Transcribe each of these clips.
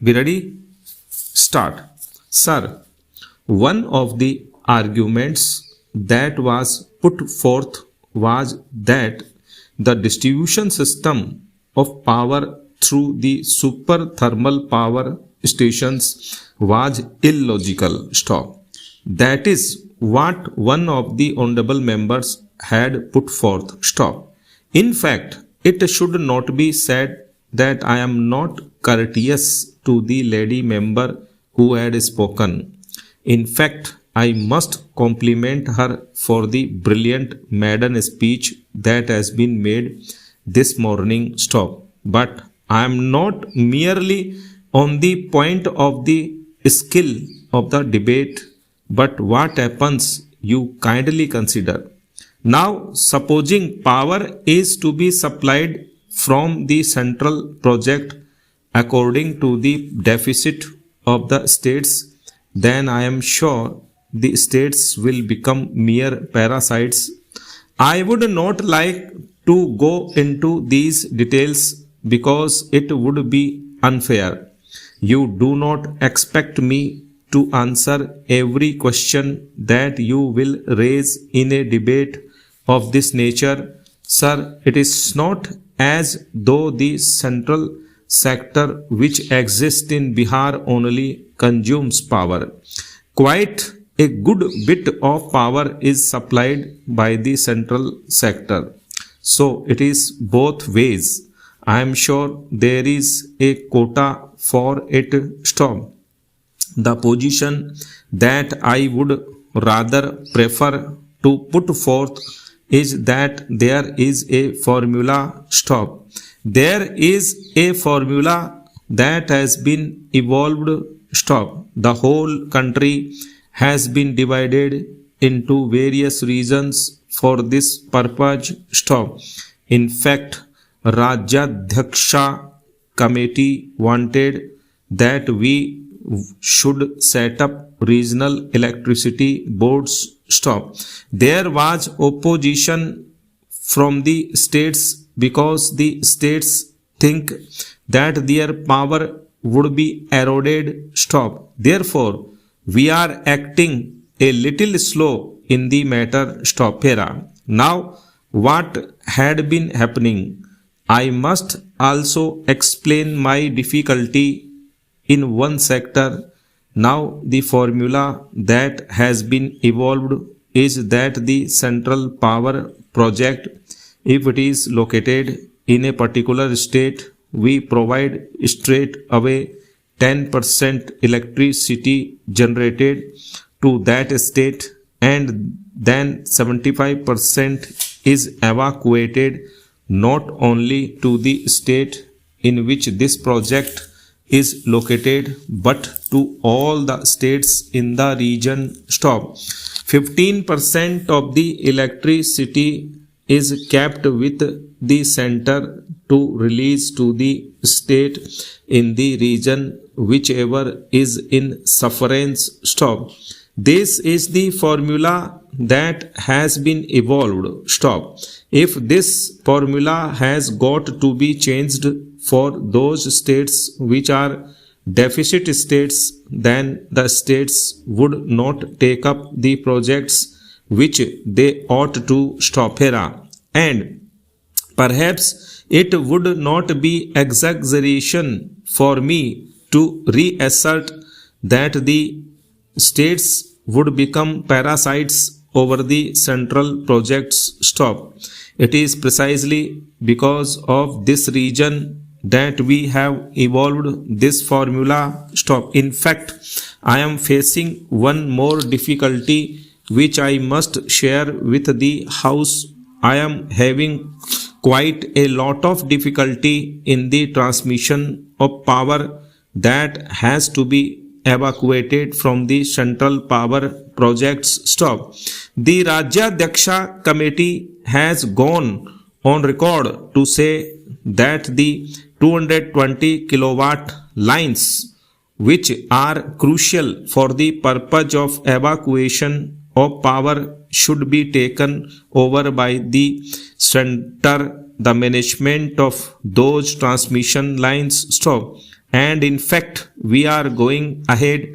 We ready? Start. Sir, one of the arguments that was put forth was that the distribution system of power through the super thermal power stations was illogical. Stop. That is what one of the honorable members had put forth. Stop. In fact, it should not be said that I am not courteous to the lady member who had spoken. In fact, I must compliment her for the brilliant maiden speech that has been made this morning. Stop. But I am not merely on the point of the skill of the debate, but what happens you kindly consider. Now, supposing power is to be supplied from the central project according to the deficit of the states, then I am sure the states will become mere parasites. I would not like to go into these details because it would be unfair. You do not expect me to answer every question that you will raise in a debate of this nature. Sir, it is not as though the central sector which exists in Bihar only consumes power. Quite a good bit of power is supplied by the central sector. So it is both ways. I am sure there is a quota for it. Stop. The position that I would rather prefer to put forth is that there is a formula. Stop. There is a formula that has been evolved. Stop. The whole country has been divided into various regions for this purpose. Stop. In fact, Rajyadhyaksha committee wanted that we should set up regional electricity boards. Stop. There was opposition from the states because the states think that their power would be eroded. Stop. Therefore, we are acting a little slow in the matter. Stop. Here. Now, what had been happening? I must also explain my difficulty in one sector. Now, the formula that has been evolved is that the central power project, if it is located in a particular state, we provide straight away 10% electricity generated to that state, and then 75% is evacuated not only to the state in which this project is located but to all the states in the region. Stop. 15% of the electricity is kept with the center to release to the state in the region whichever is in sufferance. Stop. This is the formula that has been evolved. Stop. If this formula has got to be changed for those states which are deficit states, then the states would not take up the projects which they ought to. Stop here. And perhaps it would not be exaggeration for me to reassert that the states would become parasites over the central projects. Stop. It is precisely because of this reason that we have evolved this formula. Stop. In fact, I am facing one more difficulty which I must share with the House. I am having quite a lot of difficulty in the transmission of power that has to be evacuated from the central power projects. Stop. The Rajyadhyaksha committee has gone on record to say that the 220 kilowatt lines which are crucial for the purpose of evacuation of power should be taken over by the center. The management of those transmission lines. Stop. and in fact we are going ahead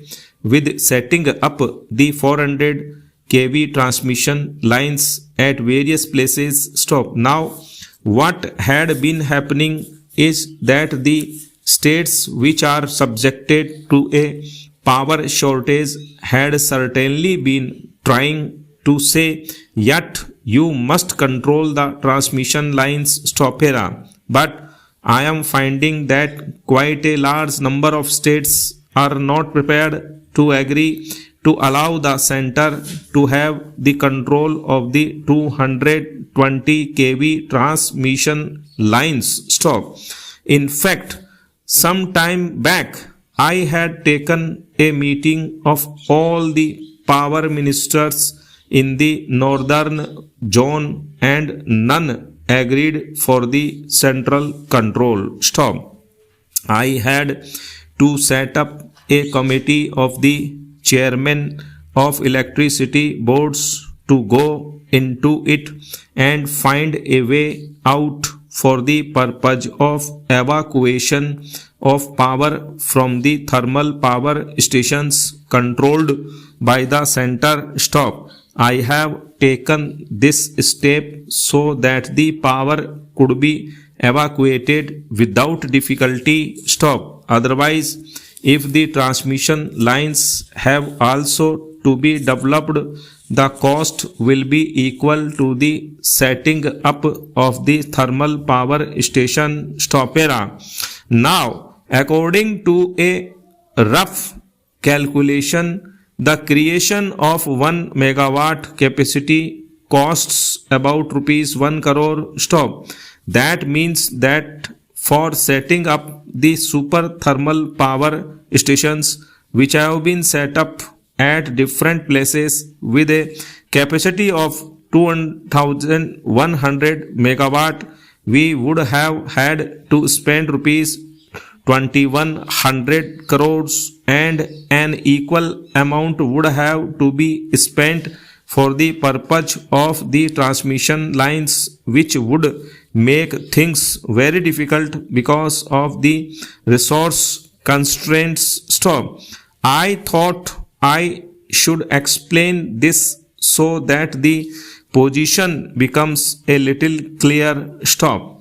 with setting up the 400 kV transmission lines at various places. Stop. Now, what had been happening is that the states which are subjected to a power shortage had certainly been trying to say, yet you must control the transmission lines. Stop here. But I am finding that quite a large number of states are not prepared to agree to allow the center to have the control of the 220 kV transmission lines. Stop. In fact, some time back, I had taken a meeting of all the power ministers in the northern zone and none agreed for the central control. Stop. I had to set up a committee of the chairmen of electricity boards to go into it and find a way out for the purpose of evacuation of power from the thermal power stations controlled by the center. Stop. I have taken this step so that the power could be evacuated without difficulty. Stop. Otherwise, if the transmission lines have also to be developed, the cost will be equal to the setting up of the thermal power station. Stop era. Now, according to a rough calculation, the creation of 1 megawatt capacity costs about rupees 1 crore. Stop. That means that for setting up the super thermal power stations which have been set up at different places with a capacity of 2100 megawatt, we would have had to spend rupees 2100 crores and an equal amount would have to be spent for the purpose of the transmission lines, which would make things very difficult because of the resource constraints. Stop. I thought I should explain this so that the position becomes a little clear. Stop.